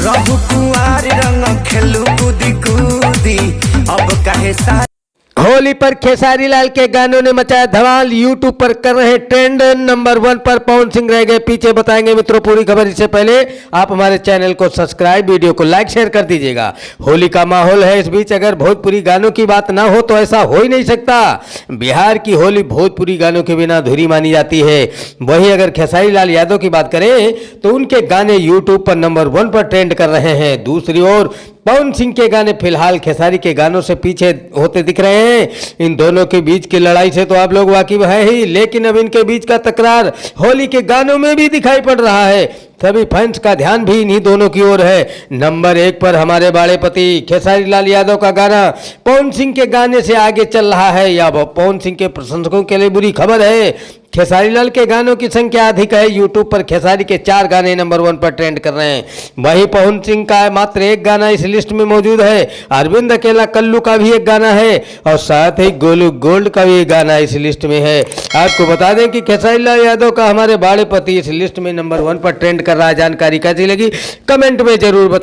रहु कुआर रंग खेलू कूदी कूदी अब काहे सा। होली पर खेसारी लाल के गानों ने मचाया धमाल, यूट्यूब पर कर रहे ट्रेंड। नंबर 1 पर पवन सिंह रह गए पीछे। बताएंगे मित्रों पूरी खबर। इससे पहले आप हमारे चैनल को सब्सक्राइब, वीडियो को लाइक शेयर कर दीजिएगा। होली का माहौल है, इस बीच अगर भोजपुरी गानों की बात ना हो तो ऐसा हो ही नहीं सकता। बिहार की होली भोजपुरी गानों के बिना अधूरी मानी जाती है। वहीं अगर खेसारी लाल यादव की बात करें तो उनके गाने यूट्यूब पर नंबर 1 पर ट्रेंड कर रहे हैं। दूसरी ओर पवन सिंह के गाने फिलहाल खेसारी के गानों से पीछे होते दिख रहे हैं। इन दोनों के बीच की लड़ाई से तो आप लोग वाकिफ है ही, लेकिन अब इनके बीच का तकरार होली के गानों में भी दिखाई पड़ रहा है। सभी फैंस का ध्यान भी इन्हीं दोनों की ओर है। नंबर 1 पर हमारे बड़े पति खेसारी लाल यादव का गाना पवन सिंह के गाने से आगे चल रहा है, या पवन सिंह के प्रशंसकों के लिए बुरी खबर है। खेसारी लाल के गानों की संख्या अधिक है। यूट्यूब पर खेसारी के 4 गाने नंबर 1 पर ट्रेंड कर रहे हैं। वहीं पवन सिंह का मात्र 1 गाना इस लिस्ट में मौजूद है। अरविंद अकेला कल्लू का भी एक गाना है और साथ ही गोलू गोल्ड का भी एक गाना इस लिस्ट में है। आपको बता दें कि खेसारी लाल यादव का हमारे बड़े पति इस लिस्ट में नंबर 1 पर ट्रेंड कर रहा है। जानकारी कैसी लगी कमेंट में जरूर बताएं।